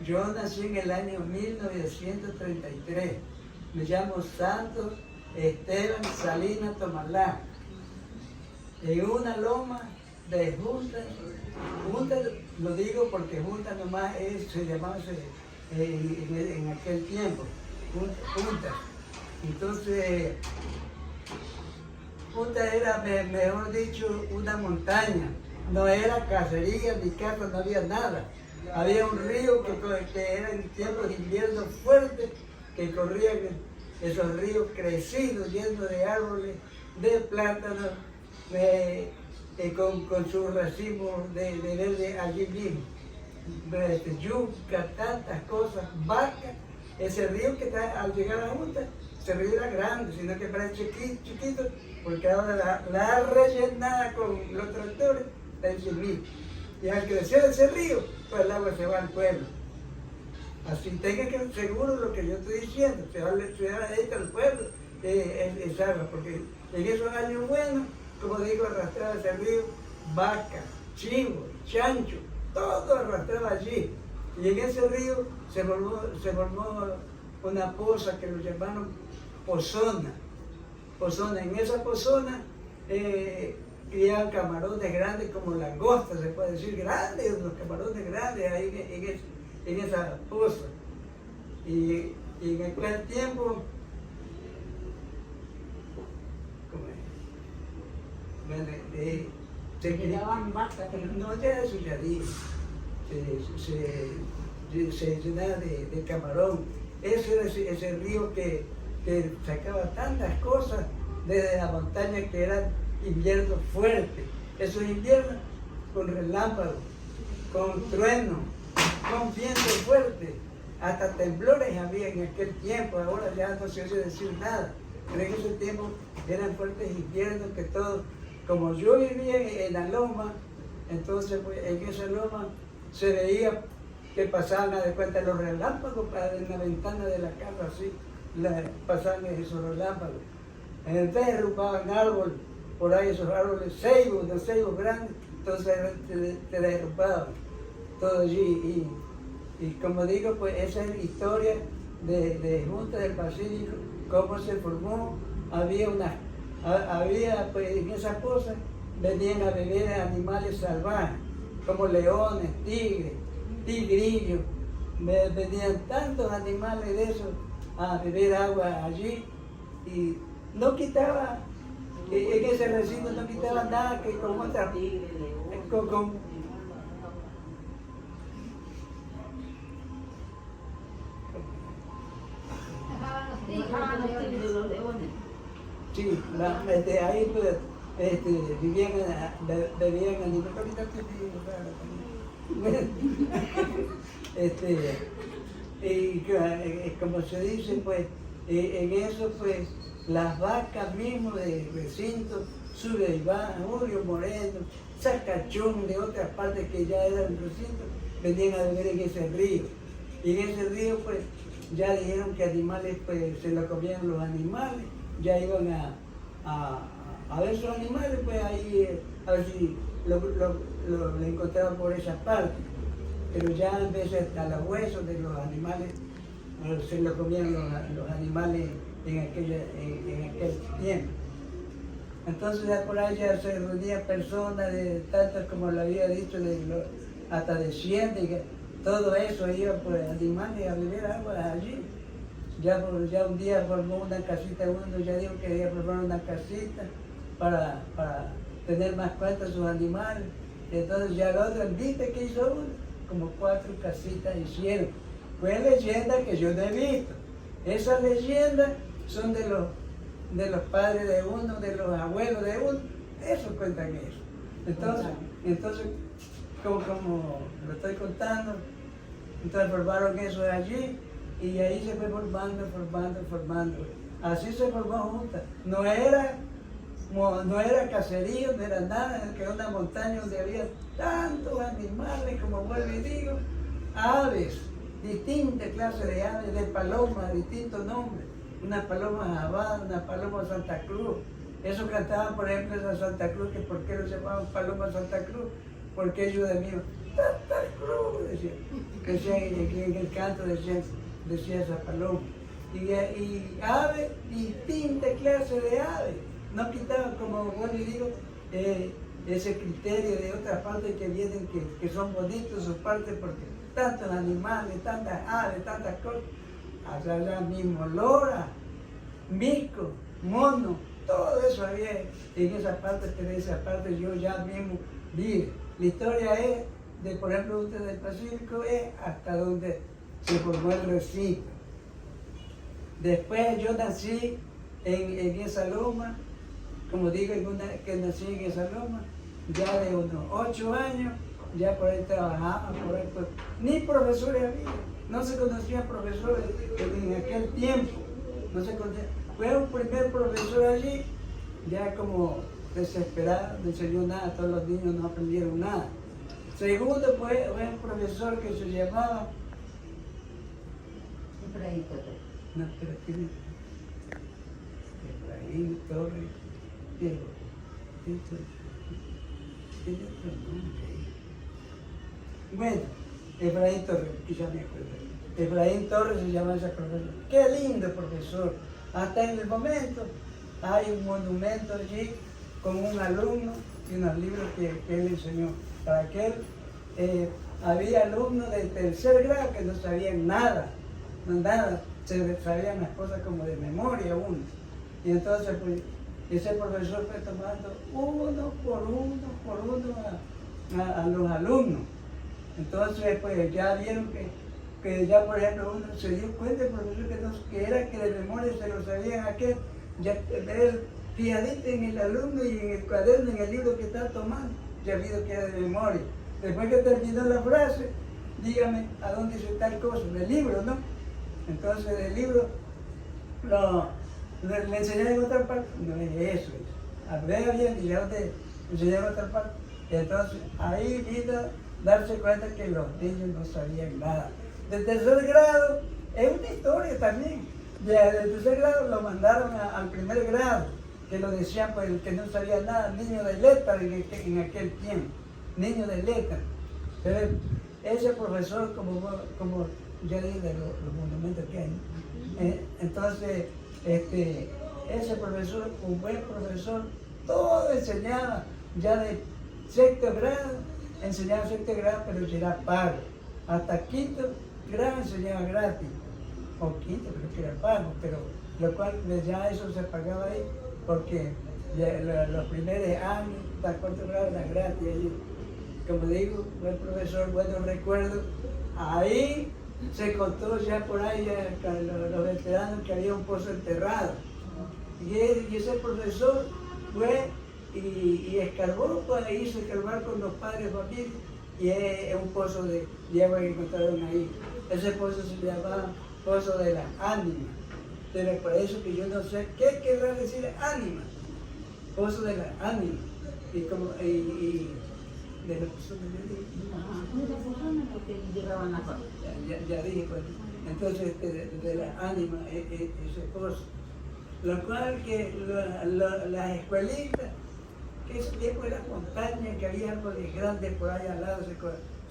Yo nací en el año 1933. Me llamo Santos Esteban Salinas Tomalá. En una loma de Junta, Junta lo digo porque Junta nomás se llamaba en aquel tiempo, Junta. Entonces, Junta era, mejor dicho, una montaña. No era cacería ni casa, no había nada. Había un río que era en tiempos de invierno fuerte, que corrían esos ríos crecidos, llenos de árboles, de plátanos, con sus racimos de verde allí mismo. Yuca, tantas cosas, vacas. Ese río que está al llegar a Junta, ese río era grande, sino que parece chiquito, porque ahora la rellenada con los tractores del civil. Y al crecer ese río, pues el agua se va al pueblo. Así tenga que ser seguro lo que yo estoy diciendo, se va al pueblo esa agua, porque en esos años buenos, como digo, arrastraba ese río, vaca, chivo, chancho, todo arrastraba allí. Y en ese río se formó una poza que lo llamaron pozona. En esa pozona criaban camarones grandes como langostas, se puede decir, grandes, los camarones grandes ahí en esa poza. Y en aquel tiempo, se criaban vacas, no, ya eso ya dije, se llenaba de camarón. Ese era ese río que sacaba tantas cosas desde la montaña, que eran inviernos fuertes. Esos inviernos con relámpagos, con truenos, con viento fuerte, hasta temblores había en aquel tiempo. Ahora ya no se oye decir nada, pero en ese tiempo eran fuertes inviernos que todo. Como yo vivía en la loma, entonces pues, en esa loma se veía que pasaban de cuenta los relámpagos en la ventana de la casa, así, pasaban esos relámpagos. Entonces derrumbaban árboles, por ahí esos árboles, los ceibos grandes, entonces te derrumbaban todo allí. Y como digo, pues esa es la historia de Junta del Pacífico, cómo se formó. Había pues en esas cosas, venían a beber animales salvajes, como leones, tigrillos, venían tantos animales de esos a beber agua allí, y no quitaba, en ese recinto no quitaba nada que con otra, sí, ahí pues, bebían y como se dice, pues, en eso, pues, las vacas mismo del recinto, Sube y Baja, Julio Moreno, Sacachón de otras partes que ya eran recinto, venían a beber en ese río. Y en ese río, pues, ya dijeron que animales, pues, se lo comían los animales, ya iban a ver esos animales, pues ahí, a ver si lo encontraban por esa parte. Pero ya en vez de hasta los huesos de los animales, se lo comían los animales en aquel tiempo. Entonces ya por ahí ya se reunían personas de tantas, como lo había dicho, hasta de 100, todo eso iba pues animales a beber agua allí. Ya un día formó una casita, uno ya dijo que quería formar una casita para tener más cuenta de sus animales. Entonces ya el otro, ¿viste que hizo uno? Como 4 casitas hicieron. Fue leyenda que yo no he visto. Esas leyendas son de los padres de uno, de los abuelos de uno. Eso cuentan eso. Entonces como lo estoy contando, entonces formaron eso allí y ahí se fue formando. Así se formó Junta. No era caserío, no era nada, que era una montaña donde había tantos animales, como vuelvo y digo, aves, distintas clases de aves, de palomas, distintos nombres. Una paloma jabada, una paloma Santa Cruz. Eso cantaban, por ejemplo, esa Santa Cruz, que por qué lo llamaban paloma Santa Cruz, porque ellos de mí, Santa Cruz, decían. decía, en el canto decía esa paloma. Y ave, distinta clase de ave. No quitaba, como bueno digo, ese criterio de otras partes que vienen, que son bonitos sus partes, porque tantos animales, tantas aves, tantas cosas. Allá mismo, lora, mico, mono, todo eso había en esa parte, pero esa parte yo ya mismo vi. La historia es, de por ejemplo, usted del Pacífico, es hasta donde se formó el recinto. Después yo nací en esa loma, como digo, que nací en esa loma, ya de unos 8 años, ya por ahí trabajaba, por ahí, pues, ni profesores había, no se conocían profesores en aquel tiempo, no se conocía. Fue un primer profesor allí, ya como desesperado, no enseñó nada, todos los niños no aprendieron nada. Segundo, fue un profesor que se llamaba... Efraín Torres. No, pero tiene... Efraín Torres, tiene otro nombre. Bueno, Efraín Torres, quizá me acuerdo. Efraín Torres se llama ese profesor. Qué lindo profesor. Hasta en el momento hay un monumento allí con un alumno y unos libros que él enseñó. Para aquel había alumnos de tercer grado que no sabían nada, sabían las cosas como de memoria uno. Y entonces pues, ese profesor fue tomando uno por uno a los alumnos. Entonces pues ya vieron que ya por ejemplo uno se dio cuenta el profesor que era que de memoria se lo sabían aquel, ya ver fijadito en el alumno y en el cuaderno, en el libro que está tomando, ya vio que era de memoria. Después que terminó la frase, dígame a dónde dice tal cosa, del libro, ¿no? Entonces del libro le enseñaron en otra parte, no es eso, vea bien y ya te enseñaron en otra parte. Entonces ahí vino darse cuenta que los niños no sabían nada. De tercer grado, es una historia también. De tercer grado lo mandaron al primer grado, que lo decían pues que no sabía nada, niño de letra en aquel tiempo, niño de letra. Pero ese profesor, como ya dije, de los monumentos que hay, entonces ese profesor, un buen profesor, todo enseñaba, ya de sexto grado, enseñaba sexto grado, pero ya era pago. Hasta quinto grado enseñaba gratis, o quinto creo que era pago, pero lo cual ya eso se pagaba ahí, porque los primeros años, hasta cuarto grado era gratis allí. Como digo, buen profesor, buenos recuerdos. Ahí se contó ya por ahí los veteranos que había un pozo enterrado. Y ese profesor fue y escarbó, pues ahí hizo escarbar con los padres familia, y es un pozo de agua que encontraron ahí. Ese pozo se llamaba Pozo de las Ánimas. Pero por eso que yo no sé qué querrá decir ánima. Pozo de las Ánimas. Y como de los pozos ya dije, pues. Entonces de las ánimas ese pozo. Lo cual que las escuelitas, que ese tiempo era montaña, que había árboles grandes por ahí al lado,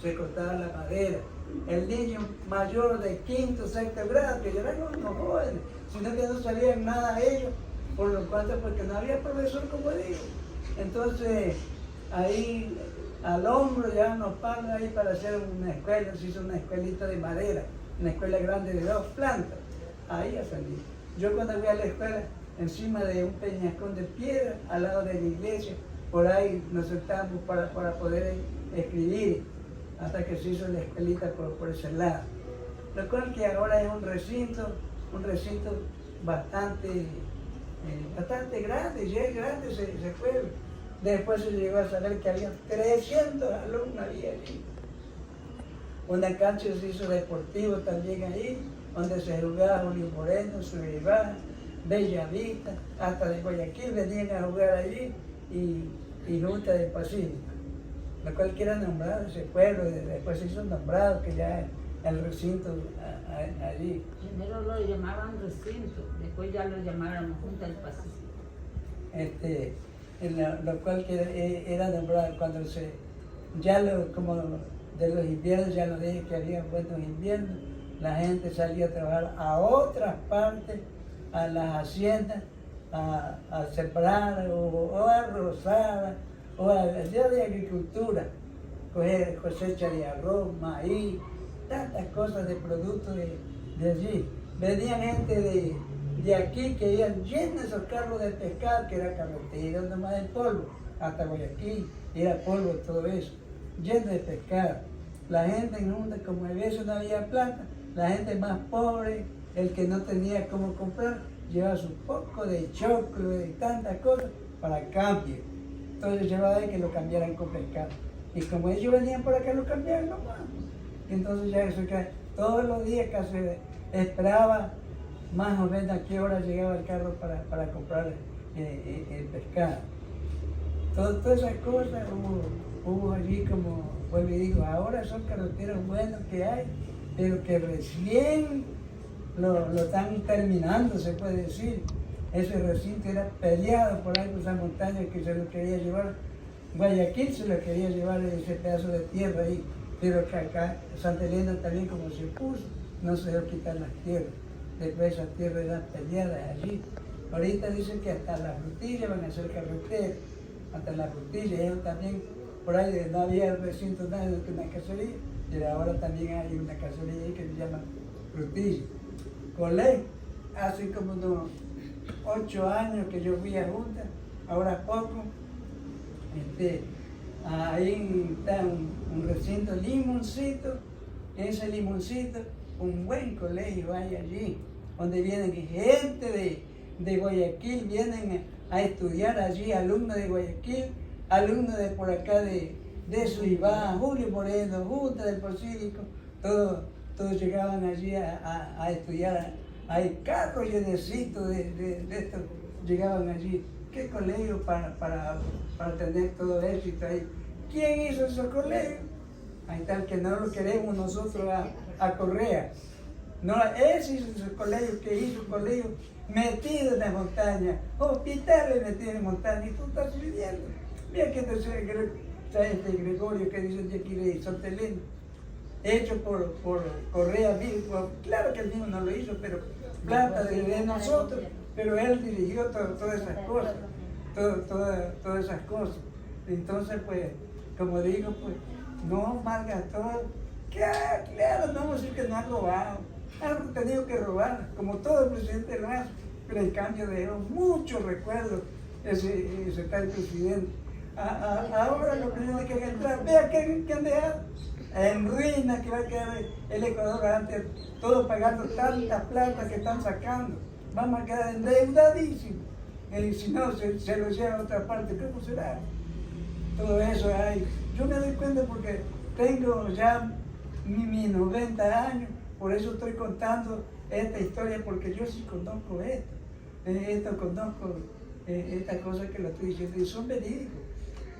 se cortaba la madera. El niño mayor de quinto, sexto grado, que ya eran unos jóvenes, sino que no sabían nada de ellos, por lo cual, porque no había profesor, como digo. Entonces, ahí al hombro llevaban los palos ahí para hacer una escuela, se hizo una escuelita de madera, una escuela grande de 2 plantas, ahí a salir. Yo cuando fui a la escuela, encima de un peñascón de piedra, al lado de la iglesia, por ahí nos sentábamos para poder escribir, hasta que se hizo la escuelita por ese lado. Lo cual que ahora es un recinto bastante grande, ya es grande ese pueblo. Después se llegó a saber que había 300 alumnos allí. Una cancha se hizo deportivo también ahí, donde se jugaba Julio Moreno, Suribá, Bella Vista, hasta de Guayaquil venían a jugar allí y Junta del Pacífico. Lo cual que era nombrado ese pueblo, y después se hizo nombrado que ya el recinto allí. Primero lo llamaban recinto, después ya lo llamaron Junta del Pacífico. Lo cual que era nombrado cuando como de los inviernos, ya lo dije que había buenos inviernos, la gente salía a trabajar a otras partes, a las haciendas, a sembrar o a rozar, o al día de agricultura, coger cosecha de arroz, maíz, tantas cosas de productos de allí. Venían gente de aquí que iban llenos de esos carros de pescar, que era carretera, nomás de polvo, hasta Guayaquil, era polvo todo eso, lleno de pescar. La gente en Junta, como en eso no había plata, la gente más pobre, el que no tenía cómo comprar, llevaba su poco de choclo, de tantas cosas, para cambio. Entonces llevaba de que lo cambiaran con pescado. Y como ellos venían por acá, lo cambiaban nomás. Entonces ya eso que todos los días casi esperaba más o menos a qué hora llegaba el carro para comprar el pescado. Todas esas cosas hubo allí, como vuelvo y digo, ahora son carreteros buenos que hay, pero que recién lo están terminando, se puede decir. Ese recinto era peleado por ahí por esa montaña que se lo quería llevar. Guayaquil se lo quería llevar ese pedazo de tierra ahí, pero que acá Santa Elena también como se puso, no se dejó quitar las tierras. Después esas tierras eran peleadas allí. Ahorita dicen que hasta las Frutillas van a ser carreteras, hasta las Frutillas, ellos también, por ahí no había recinto nada de una cacería, pero ahora también hay una cacería ahí que se llama Frutillas. Colé, hace como unos 8 años que yo fui a Junta, ahora poco, ahí está un recinto limoncito, ese limoncito, un buen colegio hay allí, donde vienen gente de Guayaquil, vienen a estudiar allí, alumnos de Guayaquil, alumnos de por acá de Suibá, Julio Moreno, Junta del Pacífico, todos llegaban allí a estudiar. Hay carros llenecitos de estos, llegaban allí. ¿Qué colegio para tener todo éxito ahí? ¿Quién hizo esos colegios? Ahí está el que no lo queremos nosotros a Correa. No, él hizo ese colegio, que hizo colegio metido en la montaña, hospitales metidos en la montaña, y tú estás viviendo. Mira que este Gregorio que dicen de aquí de Santa Elena, hecho por Correa mismo, claro que él mismo no lo hizo, pero plata de nosotros, pero él dirigió todas esas cosas, todas esas cosas. Entonces, pues, como digo, pues, no malgastó, claro, no vamos a decir que no ha robado, ha tenido que robar, como todo el presidente lo hace, pero en cambio dejó muchos recuerdos ese tal presidente. Ahora lo que tiene que entrar, vea que han dejado en ruinas, que va a quedar el Ecuador antes, todos pagando tanta plata que están sacando. Vamos a quedar endeudadísimos. Si no, se lo llevan a otra parte, ¿cómo será? Todo eso hay. Yo me doy cuenta porque tengo ya mis 90 años, por eso estoy contando esta historia, porque yo sí conozco conozco estas cosas que lo estoy diciendo y son verídicos.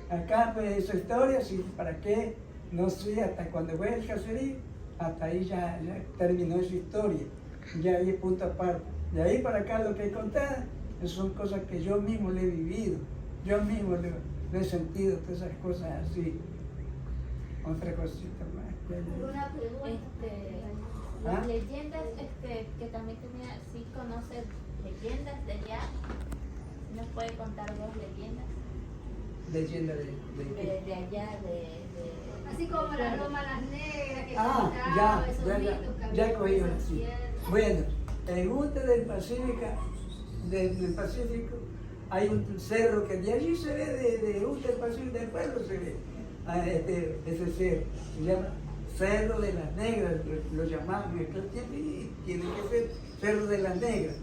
Acá, pues, esa historia, sí, ¿para qué? No sé, hasta cuando fue el caserío, hasta ahí ya terminó esa historia, ya ahí punto aparte. De ahí para acá lo que he contado, son cosas que yo mismo le he vivido, yo mismo le he sentido, todas esas cosas así. Otra cosita más. Una pregunta, las leyendas que también tenía, ¿sí conoces leyendas de allá? ¿Nos puede contar 2 leyendas? Leyenda de allá, Así como la Roma las Negras, que ya cogí así. Bueno, en Junta del Pacífico, hay un cerro que de allí se ve, de Junta del Pacífico, del pueblo se ve, ese cerro, se llama Cerro de las Negras, lo llamaban en aquel tiempo, y tiene que ser Cerro de las Negras,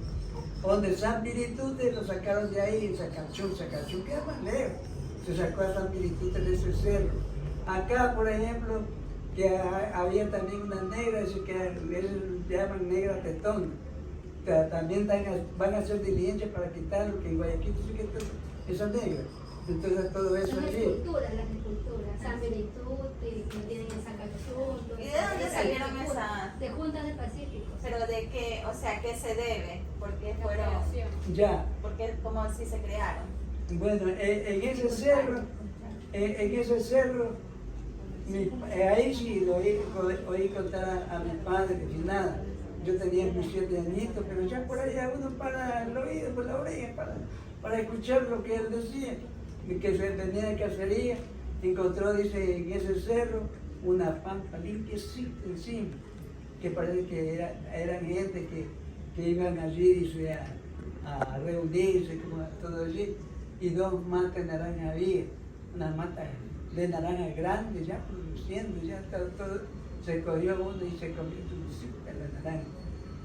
donde San Viritute lo sacaron de ahí, Sacachún queda más lejos, se sacó a San Viritute de ese cerro. Acá, por ejemplo, que había también una negra, que ellos llaman negra tetón, también van a hacer diligencia para quitarlo, que en Guayaquil sí que esa negra. Entonces todo eso son allí. las esculturas, San Benituti, que tienen en Sacachún. ¿Y de dónde salieron esas? De Junta del Pacífico. Pero de qué, o sea, ¿qué se debe? Porque fueron, Ya. porque como si se crearon. Bueno, en ese cerro Ahí sí lo oí contar a mi padre, sin nada. Yo tenía mis 7 añitos, pero ya por allá uno para el oído, por la oreja, para escuchar lo que él decía. Y que se venía de cacería, encontró, dice, en ese cerro, una pampa limpiecita encima, que parece que eran gente que iban allí, dice, a reunirse, como todo allí, y 2 matas de naranja había, unas matas de naranja grandes, ya produciendo, ya todo. Se cogió uno y se comió la naranja.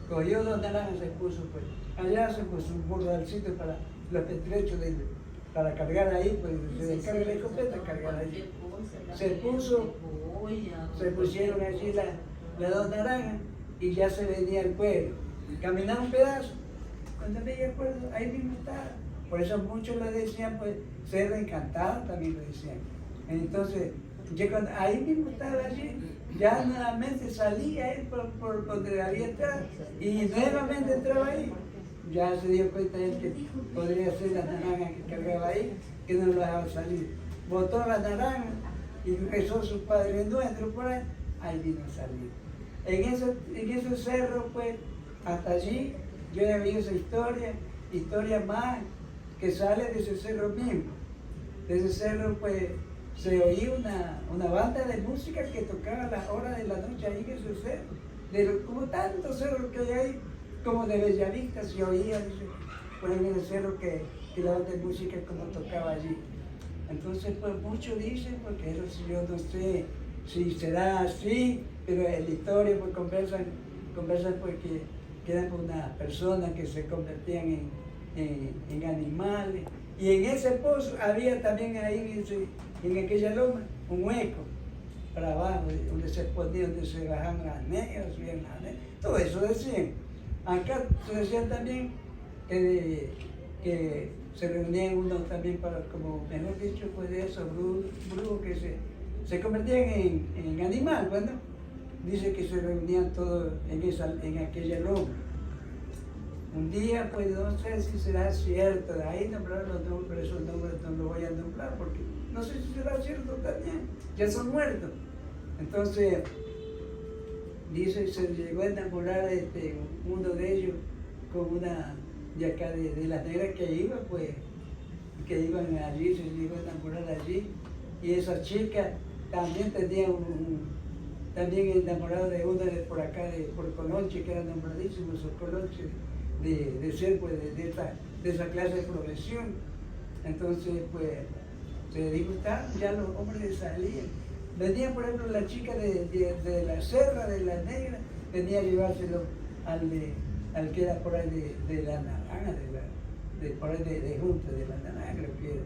Cogió 2 naranjas, se puso, pues, allá se puso un bordalcito para los petrechos para cargar ahí, pues se descarga la escopeta, cargar allí. Se pusieron allí las 2 naranjas y ya se venía el pueblo. Caminaba un pedazo, cuando veía el pueblo, ahí mismo estaba. Por eso muchos le decían, pues, Cerro Encantado también lo decían. Entonces, yo ahí mismo estaba allí, ya nuevamente salía él por donde había entrado y nuevamente entraba ahí. Ya se dio cuenta él que podría ser la naranja que cargaba ahí, que no lo dejaba salir. Botó la naranja y rezó su Padre Nuestro por ahí vino a salir. En ese cerro, pues, hasta allí, yo he visto esa historia más que sale de ese cerro mismo. De ese cerro, pues, se oía una banda de música que tocaba a las horas de la noche ahí en ese cerro. Como tantos cerros que hay ahí, como de Bellavista se oía, dice, pues en el cerro que la banda de música como tocaba allí. Entonces, pues muchos dicen, porque eso sí, yo no sé si será así, pero en la historia pues conversan porque eran unas personas que se convertían en animales. Y en ese pozo había también ahí, en aquella loma, un hueco para abajo, donde se ponía, donde se bajaban las negras, subían las negras, todo eso decían. Acá se decían también que se reunían uno también para, como mejor dicho, pues de esos brujos que se convertían en animal, bueno, dice que se reunían todos en aquella loma. Un día, pues no sé si será cierto, de ahí nombraron los nombres, pero esos nombres no los voy a nombrar porque no sé si será cierto también, ya son muertos. Entonces, dice, se llegó a enamorar uno de ellos con una de acá de las negras que iba, pues, que iban allí, se llegó a enamorar allí. Y esa chica también tenía también enamorado de uno por acá, por Colonche, que era nombradísimo, esos Colonche, de ser, pues, de esa clase de profesión. Entonces, pues, se disgustaron, ya los hombres salían. Venía, por ejemplo, la chica de la Serra, de la Negra, venía a llevárselo al que era por ahí de la Naranja, por ahí de Junta, de la Naranja, creo que era.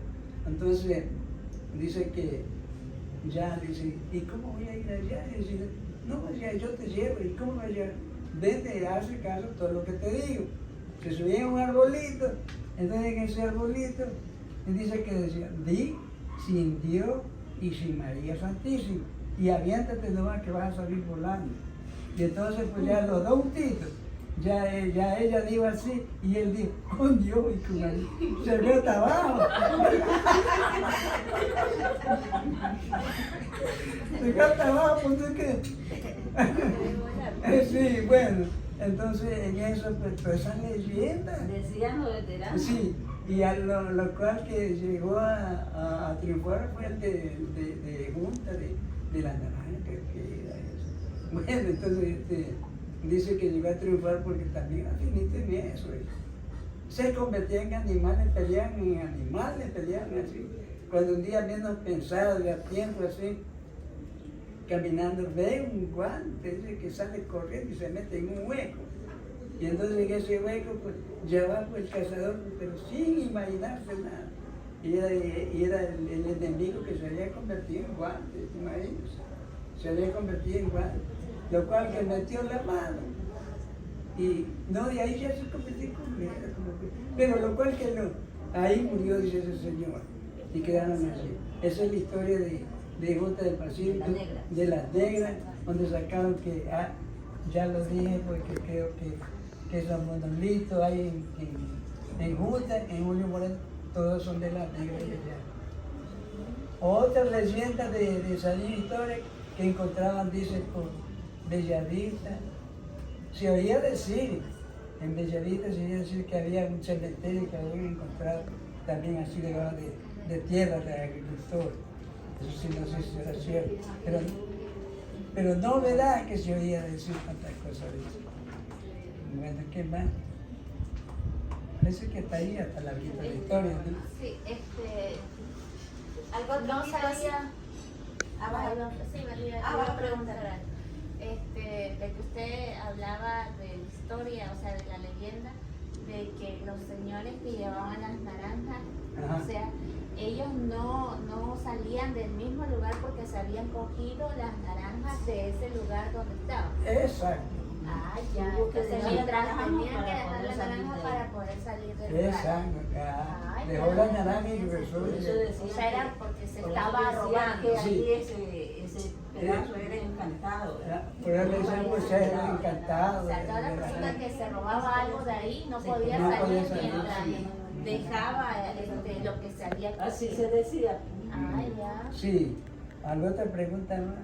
Entonces, dice que ya, dice, ¿y cómo voy a ir allá? Y dice, no, ya yo te llevo, ¿y cómo voy allá? Vete, hace caso todo lo que te digo. Se subía a un arbolito, entonces en ese arbolito, dice que decía, di sin Dios y sin María Santísima, y aviéntate nomás que vas a salir volando. Y entonces pues ya los 2 juntitos, ya ella dijo así, y él dijo, con Dios y con María, se ve hasta abajo. Se ve hasta abajo, pues que... sí, bueno, entonces en eso, pues toda esa leyenda. Decían los veteranos. Sí. Y a lo cual que llegó a triunfar fue el de Junta, de la Naranja, creo que era eso. Bueno, entonces dice que llegó a triunfar porque también finito en eso. Se convertían en animales, peleaban así. Cuando un día menos pensado, de a tiempo así, caminando, ve un guante, dice que sale corriendo y se mete en un hueco. Y entonces en ese hueco, pues, ya va pues, el cazador, pero sin imaginarse nada. Y era el enemigo que se había convertido en guante, imagínense. Se había convertido en guante. Lo cual que metió la mano. Y no, de ahí ya se convirtió en comida. Pero lo cual que ahí murió, dice ese señor. Y quedaron allí. Esa es la historia de Junta del Pacífico, de las negras, donde sacaron que, ya lo dije, porque creo que esos monolitos hay en Junta, en Julio Moreno, todos son de las negras de allá. Otra leyenda de esa historia que encontraban, dice, por Bellavista. Se oía decir, en Bellavista se oía decir que había un cementerio que habían encontrado también así debajo de tierra de agricultor. Eso sí, no sé si era cierto. Pero no verá que se oía decir tantas cosas. Bueno, ¿qué más? Parece que está ahí hasta la vida de la historia, ¿no? Sí, ¿Algo otro no mito así? sabía. Sí, me va iba a a preguntar algo. De que usted hablaba de la historia, o sea, de la leyenda, de que los señores que llevaban las naranjas, Ajá. o sea, ellos no salían del mismo lugar porque se habían cogido las naranjas de ese lugar donde estaban. Exacto. Ah, ya. Tuvo que Entonces dejar mientras la tenían naranja que para dejar poder la salir naranja de para ahí. poder salir del lugar. Exacto. Ay, Dejó ya. la naranja y regresó. Por eso decía O sea, era porque se por estaba eso decían robando. que Sí. ahí ese pedazo era encantado. Por eso le decían, pues, era O encantado. sea, toda la persona que se robaba algo de ahí no podía no salir podía salir, mientras sí. dejaba lo que se había cogido. Así se decía. Ah, ya. Sí. ¿Alguna otra pregunta más?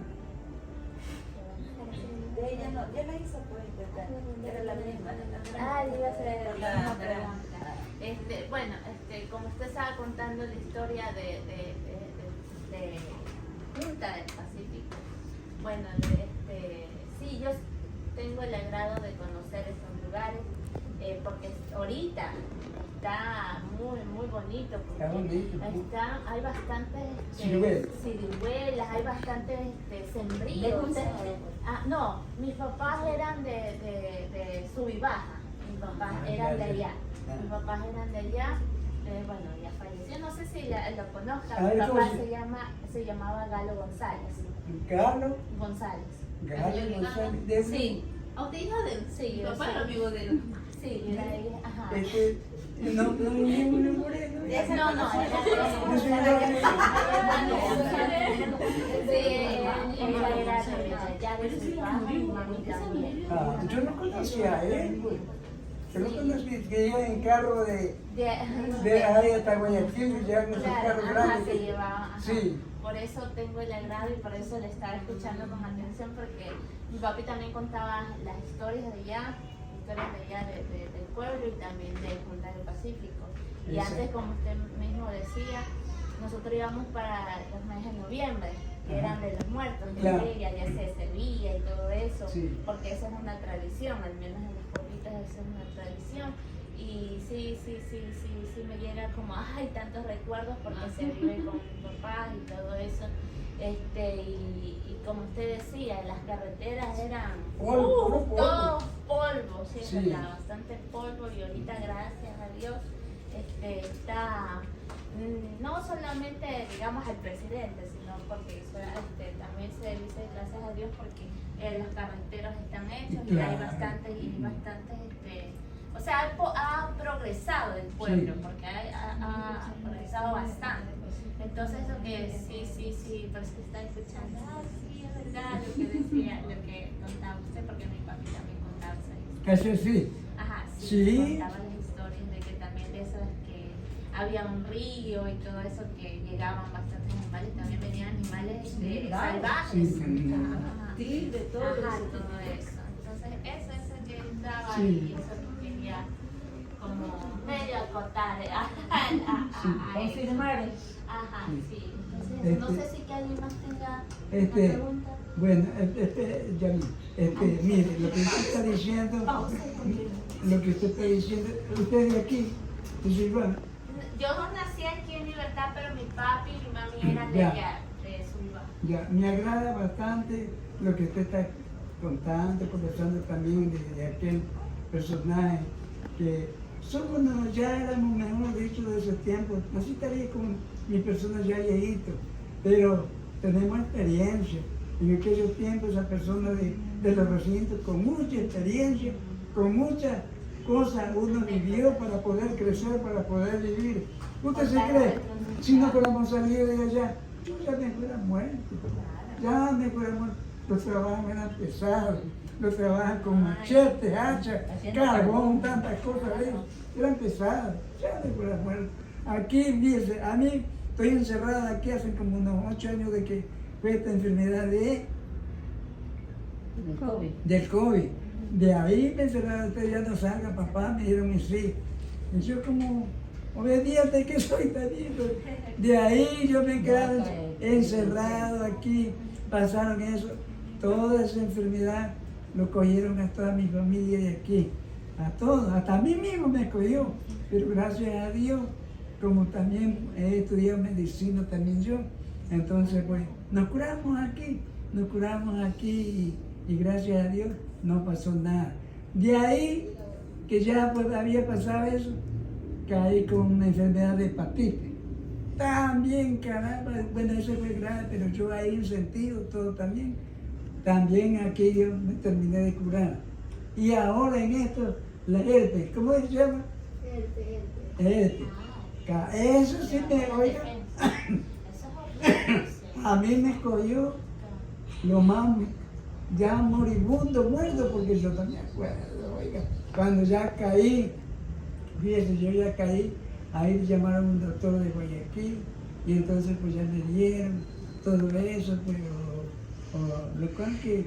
De ella no, ya la hizo pues, era la misma. Ah, iba a ser Por la la misma naranja. pregunta. Bueno, como usted estaba contando la historia de Punta del Pacífico, bueno, sí, yo tengo el agrado de conocer esos lugares, porque ahorita está muy bonito, porque Está bonito, sí. hay bastantes Ciruelas. ciruelas, hay bastantes ¿De sembríos. dulce? No, mis papás eran de Subibaja, mis papás Ah, eran ya, de allá, ya. mis papás eran de allá, bueno, ya falleció, no sé si lo conozcan, Ah, mi ¿cómo papá se- se llamaba Galo González, Carlos, González, Galo González de sí, ¿A usted hijo de él? sí, Mi papá sí. era amigo de él. Sí, era ella, ajá. No, ninguno moreno. No, no, Yo soy ella era de allá de Subibaja y mami también. Yo no conocía a él, pues. Yo no conocía que iba en carro de ahí hasta Guayaquil y ya con esos Claro, carros ajá, grandes. se llevaba. Ajá. Sí. Por eso tengo el agrado y por eso le estaba escuchando con atención, porque mi papi también contaba las historias de allá del pueblo y también de Punta del Pacífico. Y Exacto. antes, como usted mismo decía, nosotros íbamos para los meses de noviembre, que Ajá. eran de los muertos, que Claro. ya se servía y todo eso, Sí. porque esa es una tradición, al menos en los pueblitos esa es una tradición. Y sí me llega como, ay, tantos recuerdos porque se vive con mi papá y todo eso. Y como usted decía, las carreteras eran Polvo, polvo. todo polvo, sí, es Sí. verdad, bastante polvo, y ahorita gracias a Dios está no solamente digamos al presidente, sino porque también se dice gracias a Dios porque los carreteros están hechos y hay Claro. bastantes o sea, ha progresado el pueblo, Sí. porque ha progresado bastante. Entonces, lo que sí, por eso que está escuchando, sí, es verdad lo que decía, lo que contaba usted, porque mi papi también contaba esa historia. Casi sí. Ajá, sí, Sí. contaba las historias de que también de esas que había un río y todo eso, que llegaban bastantes animales, también venían animales Sí, claro. salvajes. Sí, Ajá. Sí, de todo Ajá, eso. todo eso. Entonces, eso que estaba Sí. y eso que quería como medio acotar a eso. Confirmar. Ajá, Sí. sí. Entonces, no sé si que alguien más tenga una pregunta. Bueno, Yamil, mire, lo que usted está diciendo, usted es de aquí, de Silvana. Yo nací aquí en Libertad, pero mi papi y mi mami eran de Ya. allá, de Subibaja. Ya, me agrada bastante lo que usted está contando, conversando también de aquel personaje que somos, ya éramos, mejor dicho, de esos tiempos. Así estaría con mi persona ya viejito, pero tenemos experiencia. En aquellos tiempos, esa persona de los recintos, con mucha experiencia, con muchas cosas, uno vivió para poder crecer, para poder vivir. ¿Usted se cree? Si no fuéramos salido de allá, yo ya me fuera muerto. Ya me fuera muerto. Los trabajos eran pesados, los trabajos con machetes, hachas, carbón, tantas cosas de eso. Eran pesados, ya me fuera muerto. Aquí, fíjese, a mí estoy encerrada aquí hace como unos 8 años de que fue esta enfermedad de Del COVID. del COVID. De ahí me encerraron, usted ya no salga, papá, me dijeron mis hijos. Y yo como obediente que soy también. De ahí yo me quedaba encerrado aquí, pasaron eso, toda esa enfermedad lo cogieron a toda mi familia de aquí, a todos, hasta a mí mismo me cogió, pero gracias a Dios, como también he estudiado medicina también yo, entonces pues nos curamos aquí y gracias a Dios no pasó nada. De ahí que ya pues había pasado eso, caí con una enfermedad de hepatitis. También, caramba, bueno, eso fue grave, pero yo ahí en sentido todo también. También aquí yo me terminé de curar. Y ahora en esto, la herpes, ¿cómo se llama? Herpes. Eso sí me, oiga, a mí me cogió lo más, ya moribundo, muerto, porque yo también me acuerdo, oiga, cuando ya caí, fíjese, yo ya caí, ahí llamaron a un doctor de Guayaquil, y entonces pues ya me dieron todo eso, pues, lo cual que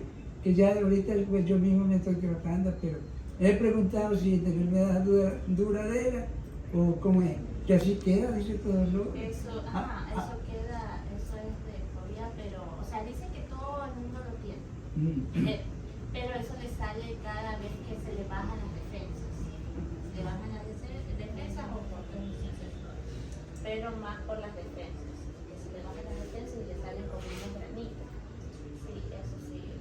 ya ahorita pues yo mismo me estoy tratando, pero he preguntado si es de enfermedad duradera o cómo es, que así queda, dice todo lo... Eso, eso queda, eso es de fobia, pero, o sea, dicen que todo el mundo lo tiene. Pero eso le sale cada vez que se le bajan las defensas. Se le bajan las defensas o por transmisión sexual. Pero más por las defensas. Que se le bajan las defensas y le salen como unos granitos. Sí, eso sí.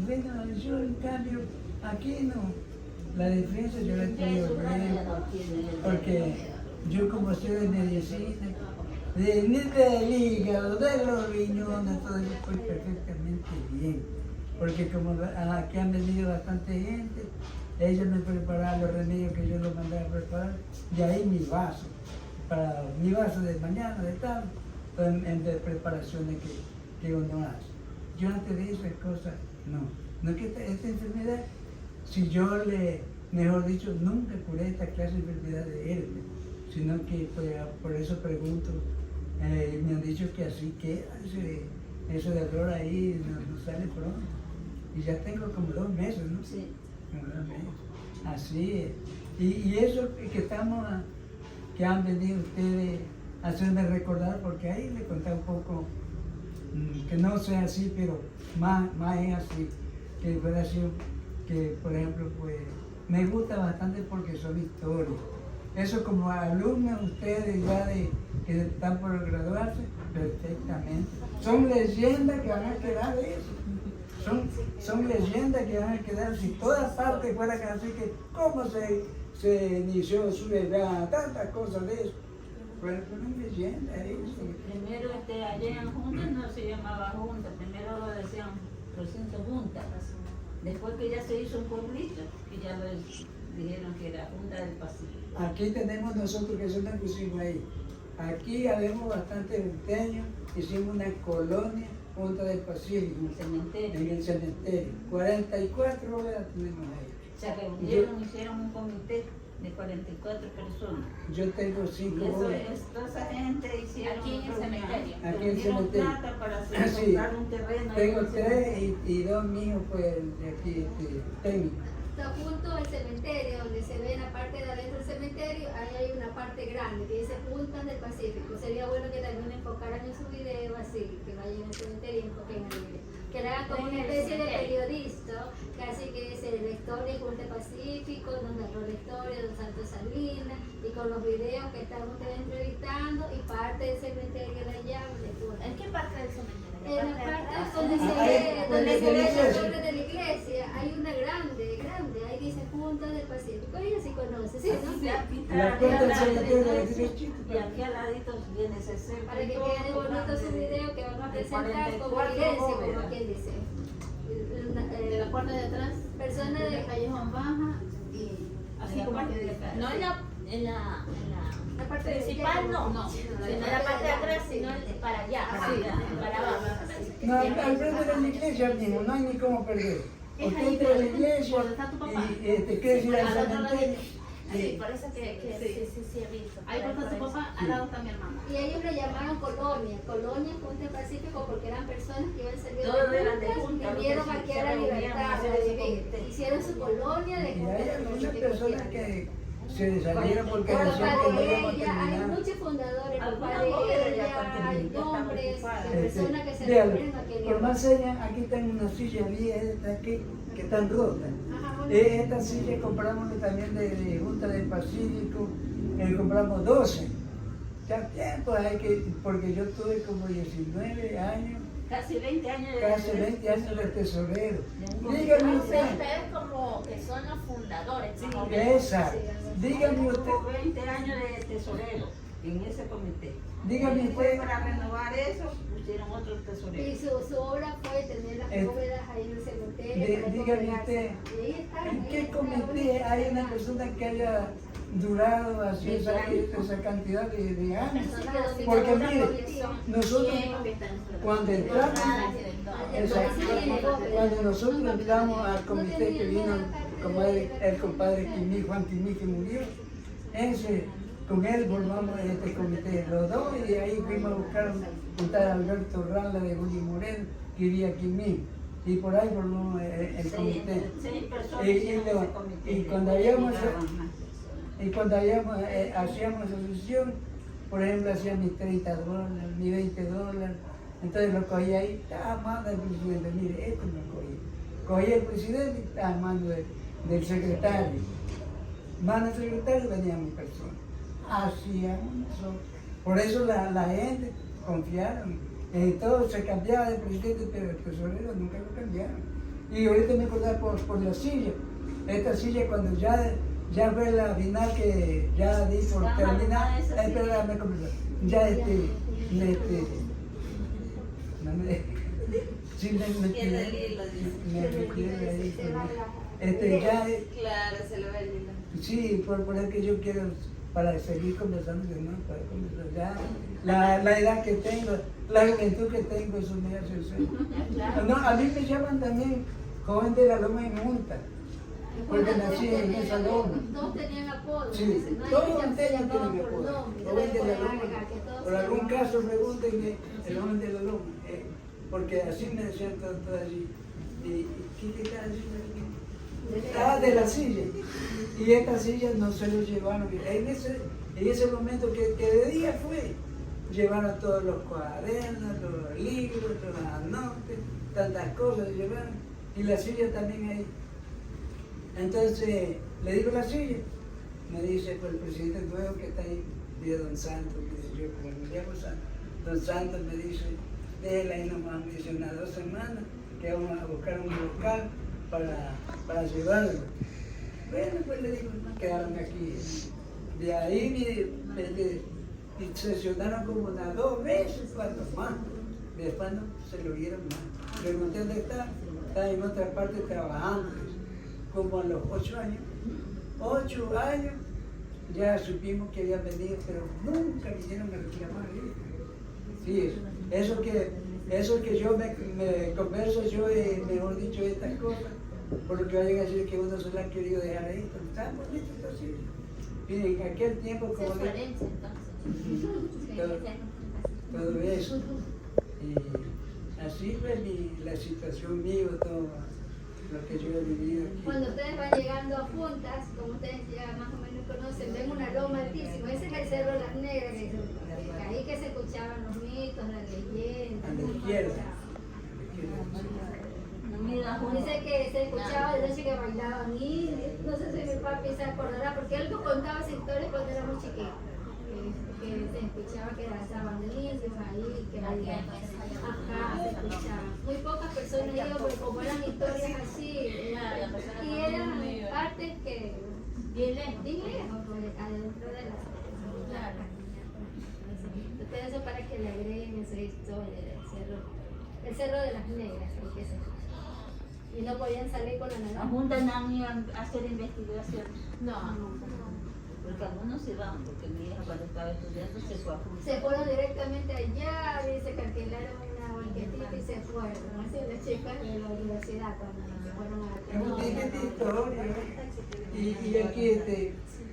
Bueno, yo en cambio, aquí no, la defensa yo la estoy bien, porque yo como soy de medicina, del hígado, de los riñones, todo eso estoy perfectamente bien. Porque como aquí han venido bastante gente, ellos me prepararon los remedios que yo los mandaba a preparar, de ahí mi vaso, para mi vaso de mañana, de tal, en de preparaciones que uno hace. Yo antes de esas cosas, no que esta enfermedad, si yo mejor dicho, nunca curé esta clase de enfermedad de herpes, sino que pues, por eso pregunto, me han dicho que así queda, ese dolor ahí no sale pronto. Y ya tengo como 2 meses, ¿no? Sí. Como 2 meses. Así es. Y eso que han venido ustedes a hacerme recordar, porque ahí le conté un poco, que no sea así, pero más es así, que puede ser que, por ejemplo, pues, me gusta bastante porque son historias. Eso como alumnos ustedes ya que están por graduarse, perfectamente. Son leyendas que van a quedar de eso. Son leyendas que van a quedar, si toda parte fuera así, que cómo se inició su edad, tantas cosas de eso. Pero son leyendas eso. Primero allá en Junta no se llamaba Junta, primero lo decían recinto Junta. Después que ya se hizo un pueblito, y ya dijeron que era Junta del Pacífico. Aquí tenemos nosotros que eso nos pusimos ahí. Aquí habemos bastantes junteños, hicimos una colonia Junta del Pacífico, en el cementerio. 44 horas tenemos ahí. Se reunieron, hicieron un comité de 44 personas. Yo tengo 5 Y horas. toda esa gente hicieron Aquí en el cementerio. Aquí en el dieron cementerio. plata para Sí. comprar un terreno. Tengo 3 y 2 míos pues de aquí, técnicos. Está junto al cementerio, donde se ve la parte de adentro del cementerio, ahí hay una parte grande que dice Puntas del Pacífico. Sería bueno que también enfocaran en su video así, que vayan al cementerio y enfoquen el video. Que le hagan como una especie de periodista, casi que es la historia de Punta del Pacífico, donde narró la historia de Santo Salinas, y con los videos que están ustedes entrevistando, y parte del cementerio de allá, donde tú. ¿En qué parte del cementerio? En la parte donde se Ahí, ve de la la iglesia. torre de la iglesia, hay una grande, ahí dice Punta del Pacífico, ella sí conoce, ¿sí? ¿No? Y aquí está La puerta del cementerio de y derechito. aquí al ladito viene ese centro. Para que quede bonito su video que van a presentar como evidencia, como quien dice. De la puerta de atrás, Persona de Callejón Baja y Así como aquí de acá. no en la la parte principal, no, sino en la parte de atrás, sino para allá, para abajo. No, al frente de la iglesia mismo, no hay ni cómo perder. Usted entra a la iglesia ¿Dónde está tu papá? y quiere ir al Al otro lado. cementerio. Sí, por eso que sí he visto. Ahí por está su eso. papá, al lado está mi hermana. Y ellos lo llamaron colonia, colonia Junta del Pacífico, porque eran personas que iban a servir Todos eran de juntas, junta, vinieron los que aquí se a la reunían libertad, a a hacer ese vivir. comité. Hicieron su colonia de Y Junta hay del algunas Pacífico. personas que se salieron porque Por decían que no íbamos a ella, hay terminar. muchos fundadores, por Algunas padre mujeres ya ella, están hay terminadas, hombres, están de ocupadas. personas que se Véalo, reúnen aquí en por el- más señas, aquí tengo una silla vieja esta aquí, que están rotas. Ajá, bueno. Esta silla compramos también de Junta del Pacífico, compramos 12. Ya tiempo hay que, porque yo tuve como 19 años, Casi 20 años de casi 20 años de tesorero. Ah, Dígame o sea, usted, ustedes como que son los fundadores, Sí, más o menos. exacto, dígame usted, Tuvo 20 años de tesorero en ese comité. dígame Después, usted, para renovar eso, pusieron otro Y tesorero. su obra fue tener las bóvedas ahí en el cementerio. para dígame congregarse. usted, Y ahí está, ¿en ahí qué está, comité hay una persona que haya durado así esa cantidad de años? Porque mire, nosotros cuando entramos, exacto, cuando nosotros entramos al comité que vino, como el compadre Quimí, Juan Quimí, que murió, con él formamos este comité, los dos, y de ahí fuimos a buscar a Alberto Randa de Julio Moreno, que vivía aquí mismo, y por ahí formamos el comité. 6 personas Y- y hicieron lo- ese comité. y cuando Después habíamos- llegaban más. Y cuando hacíamos asociación, por ejemplo, hacía mis $30, mis $20, entonces lo cogía ahí, estaba mando del presidente, mire, esto me cogí. Cogía el presidente y estaba mando del secretario. Mano del secretario venía mi persona. Hacíamos nosotros. Por eso la gente confiaron. Todo se cambiaba de presidente, pero el tesorero nunca lo cambiaron. Y ahorita me acordaba por la silla. Esta silla cuando ya fue la final que ya di por Estaba terminar, armada esa silla. espera, me completo. Ya no me, sí me Pierde el hilo, dice. me pierde ahí, Se va ya, Claro, se lo ve el hilo. sí, por eso que yo quiero, para seguir conversando, no, para conversar, ya, la edad que tengo, la juventud que tengo, eso me hace ser. No, a mí me llaman también joven de la loma y multa. Porque nací en esa loma. Todos tenían apodo. Sí, dicen, ¿no? todos Ellos se tienen llamaban por apodo. nombre, Joven de la pueden loma. agregar que todos Por se algún llamaban. caso pregúntenme el joven de la loma. Porque así me decían todo allí. ¿Y qué te está diciendo? Ah, de la silla. Y esta silla no se lo llevaron. En ese momento que de día fue, llevaron todos los cuadernos, los libros, los anotes, tantas cosas llevaron. Y la silla también ahí. Entonces le digo la silla. Me dice pues, el presidente nuevo que está ahí, dice Don Santos, que yo como me llamo Santos. Don Santos me dice, déjela ahí nomás, me dice unas 2 semanas que vamos a buscar un local para llevarlo. Bueno, pues le digo, no, quedaron aquí. De ahí y sesionaron como unas 2 veces, cuando más. Después no se lo vieron más. Pregunté dónde está. Está en otra parte trabajando. Como a los 8 años. 8 años ya supimos que habían venido, pero nunca vinieron a reclamar. Sí, eso que yo me converso yo, mejor dicho, estas cosas, por lo que vayan a decir que uno se la ha querido dejar ahí, pero está bonito, está así. Y en aquel tiempo, Esa como es le- Florencia, entonces. todo eso. Y así fue la situación mía, todo lo que yo he vivido aquí. Cuando ustedes van llegando a Juntas, como ustedes ya más o menos conocen, ven una loma altísima. Ese es el Cerro de las Negras, que ahí que se escuchaban los mitos, las leyendas. A la izquierda. No, mira, Dice que se escuchaba de noche que bailaban indios. No sé si mi papi se acordará, porque él nos contaba esa historia cuando era muy chiquito. Que se escuchaba que danzaban indios ahí, que bailaban. Ajá, se escuchaba. Muy pocas personas iban, pero como eran historias así, y eran partes que bien lejos, pues, adentro de las Claro. Entonces eso para que le agreguen esa historia del cerro, el Cerro de las Negras, porque se y no podían salir con la la naranja. Junta no iban a hacer investigación. No. Porque algunos se van, porque mi hija cuando estaba estudiando se fue a Junta. Se fueron directamente allá, dice que alquilaron una banquetita y se fueron. Así las chicas de la universidad cuando se fueron a Es una historia. Y aquí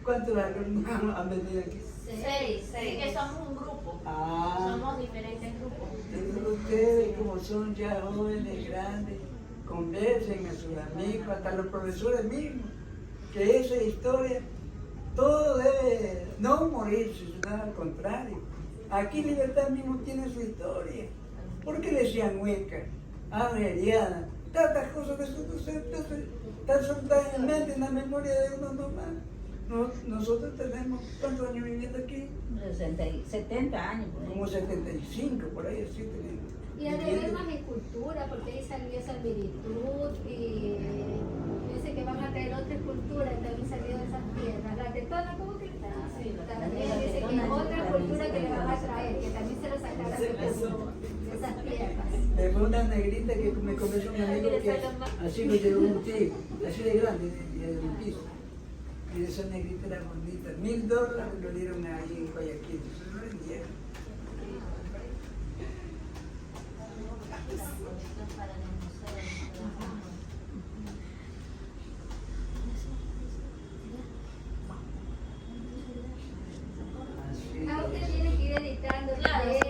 ¿Cuántos han venido aquí? 6. Así que somos un grupo. Ah, Somos diferentes grupos. entonces ustedes como son ya jóvenes, grandes, conversen a sus amigos, hasta los profesores mismos, que esa historia, todo debe no morirse, sino al contrario. Aquí Libertad mismo tiene su historia. ¿Por qué decían Hueca, Averiana, tantas cosas que están soltadas en mente, en la memoria de uno nomás? Nosotros tenemos, ¿cuántos años viviendo aquí? 70 años. por ahí. Como 75, por ahí así tenemos. Y ha de haber más escultura, porque ahí salió esa virtud y dice que van a traer otra escultura, también salió de esas piedras. La tetona, ¿cómo que está? Sí, También la dice que tetona, es otra la escultura que le van a tradición. traer, que también se lo sacaron de esas piedras. Me fue una negrita que me convenció un amigo que así me llevó un tío, así de grande, de un piso. Y esa negrita era bonita. $1000 lo dieron ahí en Guayaquil. Eso no vendieron. Para el museo. Así Ah, es. usted tiene que ir editando. Claro, porque